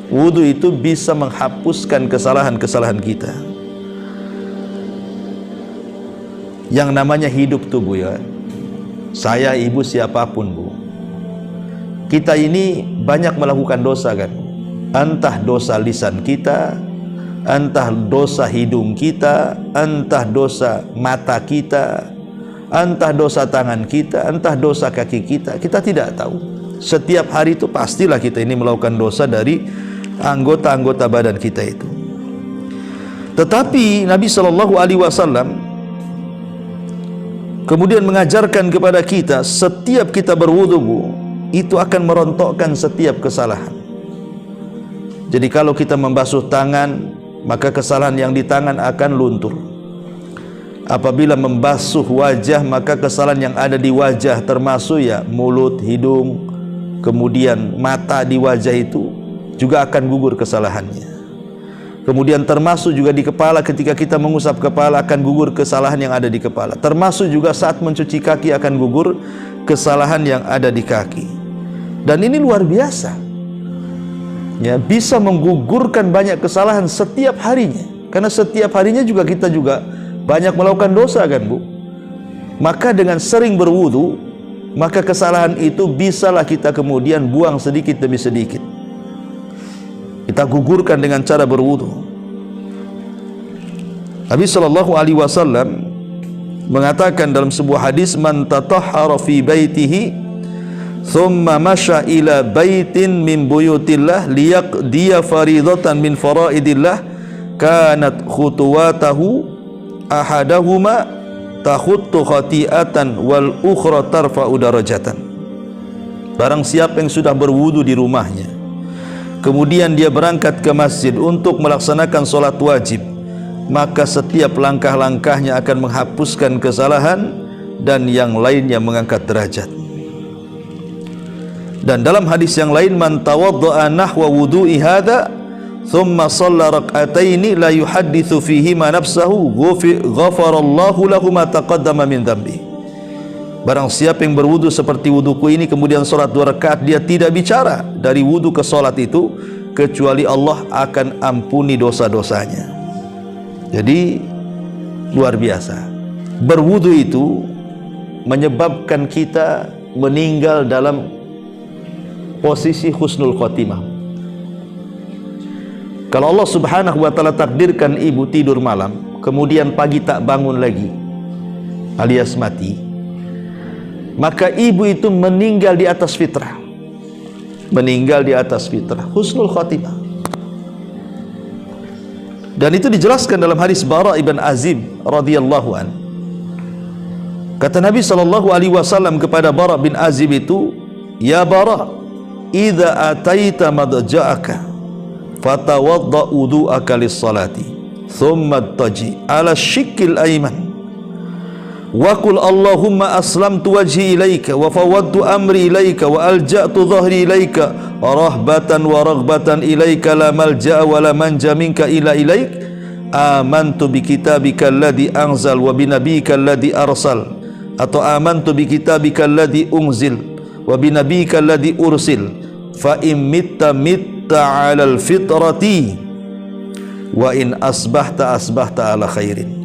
Wudu itu bisa menghapuskan kesalahan-kesalahan kita. Yang namanya hidup tuh Bu ya, saya, ibu, siapapun Bu, kita ini banyak melakukan dosa kan. Entah dosa lisan kita, entah dosa hidung kita, entah dosa mata kita, entah dosa tangan kita, entah dosa kaki kita, kita tidak tahu. Setiap hari itu pastilah kita ini melakukan dosa dari anggota-anggota badan kita itu. Tetapi Nabi SAW kemudian mengajarkan kepada kita, setiap kita berwudu Bu, itu akan merontokkan setiap kesalahan. Jadi kalau kita membasuh tangan, maka kesalahan yang di tangan akan luntur. Apabila membasuh wajah, maka kesalahan yang ada di wajah, termasuk ya mulut, hidung, kemudian mata di wajah itu juga akan gugur kesalahannya. Kemudian termasuk juga di kepala, ketika kita mengusap kepala akan gugur kesalahan yang ada di kepala. Termasuk juga saat mencuci kaki akan gugur kesalahan yang ada di kaki. Dan ini luar biasa. Ya, bisa menggugurkan banyak kesalahan setiap harinya. Karena setiap harinya juga kita juga banyak melakukan dosa kan Bu. Maka dengan sering berwudu, maka kesalahan itu bisalah kita kemudian buang sedikit demi sedikit. Kita gugurkan dengan cara berwudu. Nabi SAW mengatakan dalam sebuah hadis, man tatahhara fi baitihi thumma masya ila baitin min buyutillah liyaqdiya faridatan min faraidillah kanat khutuwatahu ahadahuma takhuttu khati'atan wal ukhra tarfa'u darajatan. Barang siapa yang sudah berwudu di rumahnya, kemudian dia berangkat ke masjid untuk melaksanakan solat wajib, maka setiap langkah-langkahnya akan menghapuskan kesalahan dan yang lainnya mengangkat derajat. Dan dalam hadis yang lain, man tawadda'a nahwa wudu'i hadha thumma shalla rak'ataini la yuhadditsu fihi ma nafsahu ghafarallahu lahu ma taqaddama min dhanbi. Barang siapa yang berwudu seperti wuduku ini, kemudian salat 2 rakaat, dia tidak bicara dari wudu ke salat itu kecuali Allah akan ampuni dosa-dosanya. Jadi luar biasa. Berwudu itu menyebabkan kita meninggal dalam posisi husnul khotimah. Kalau Allah Subhanahu wa ta'ala takdirkan ibu tidur malam, kemudian pagi tak bangun lagi, alias mati, maka ibu itu meninggal di atas fitrah. Meninggal di atas fitrah, husnul khotimah. Dan itu dijelaskan dalam hadis Bara ibn Azib radhiyallahu an. Kata Nabi SAW kepada Bara bin Azib itu, ya Bara, idza ataita madja'aka fatawadda wudu'aka lis-salati thumma taji ala syikil ayman wa qul Allahumma aslamtu wajhi ilaika wa fawadtu amri ilaika wa alja'tu dhahri ilaika rahbatan wa raghbatan ilaika la malja'a wa la manja minka ila ilaik amantu bi kitabika alladhi anzal wa bi nabiyyika alladhi arsal, atau amantu bi kitabika alladhi unzil wa bi nabiyyika alladhi ursil fa in mitta 'alal fitrati wa in asbahta ala khairin.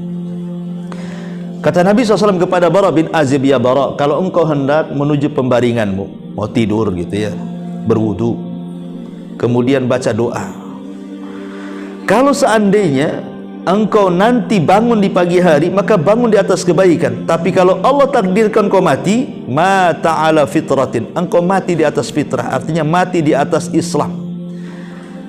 Kata Nabi SAW kepada Bara bin Azib, ya Bara, kalau engkau hendak menuju pembaringanmu, mau tidur gitu ya, berwudu, kemudian baca doa. Kalau seandainya engkau nanti bangun di pagi hari, maka bangun di atas kebaikan. Tapi kalau Allah takdirkan kau mati, mata ala fitratin, engkau mati di atas fitrah, artinya mati di atas Islam.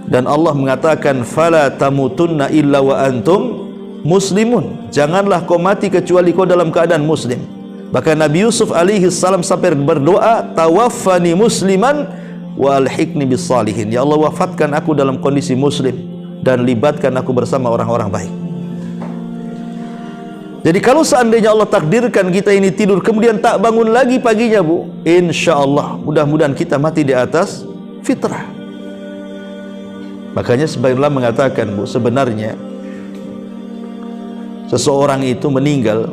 Dan Allah mengatakan, fala tamutunna illa wa antum muslimun, janganlah kau mati kecuali kau dalam keadaan muslim. Bahkan Nabi Yusuf alaihi salam sampai berdoa, tawaffani musliman wa alhiqni bis salihin, ya Allah wafatkan aku dalam kondisi muslim dan libatkan aku bersama orang-orang baik. Jadi kalau seandainya Allah takdirkan kita ini tidur kemudian tak bangun lagi paginya Bu, insya Allah mudah-mudahan kita mati di atas fitrah. Makanya sebagian ulama mengatakan Bu, sebenarnya seseorang itu meninggal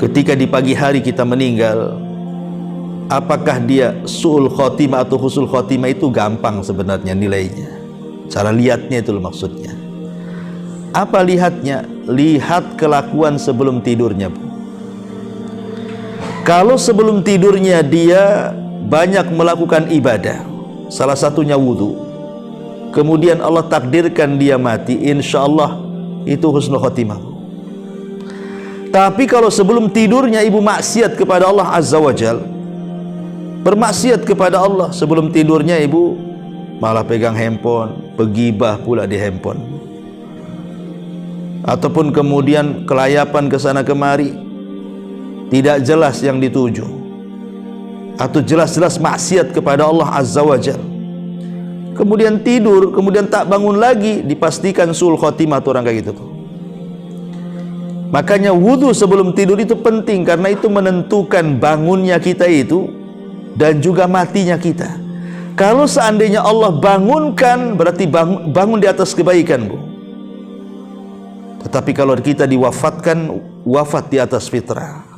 ketika di pagi hari kita meninggal, apakah dia su'ul khotimah atau husnul khotimah itu gampang sebenarnya nilainya. Cara lihatnya itu loh maksudnya. Apa lihatnya? Lihat kelakuan sebelum tidurnya, Bu. Kalau sebelum tidurnya dia banyak melakukan ibadah, salah satunya wudu, kemudian Allah takdirkan dia mati, insya Allah itu husnul khotimah. Tapi kalau sebelum tidurnya ibu maksiat kepada Allah Azza wa Jal, bermaksiat kepada Allah, sebelum tidurnya ibu malah pegang handphone, begibah pula di handphone, ataupun kemudian kelayapan ke sana kemari, tidak jelas yang dituju, atau jelas-jelas maksiat kepada Allah Azza wa Jal, kemudian tidur, kemudian tak bangun lagi, dipastikan su'ul khotimah tuh orang kayak gitu tuh. Makanya wudu sebelum tidur itu penting, karena itu menentukan bangunnya kita itu dan juga matinya kita. Kalau seandainya Allah bangunkan, berarti bangun di atas kebaikan, Bu. Tetapi kalau kita diwafatkan, wafat di atas fitrah.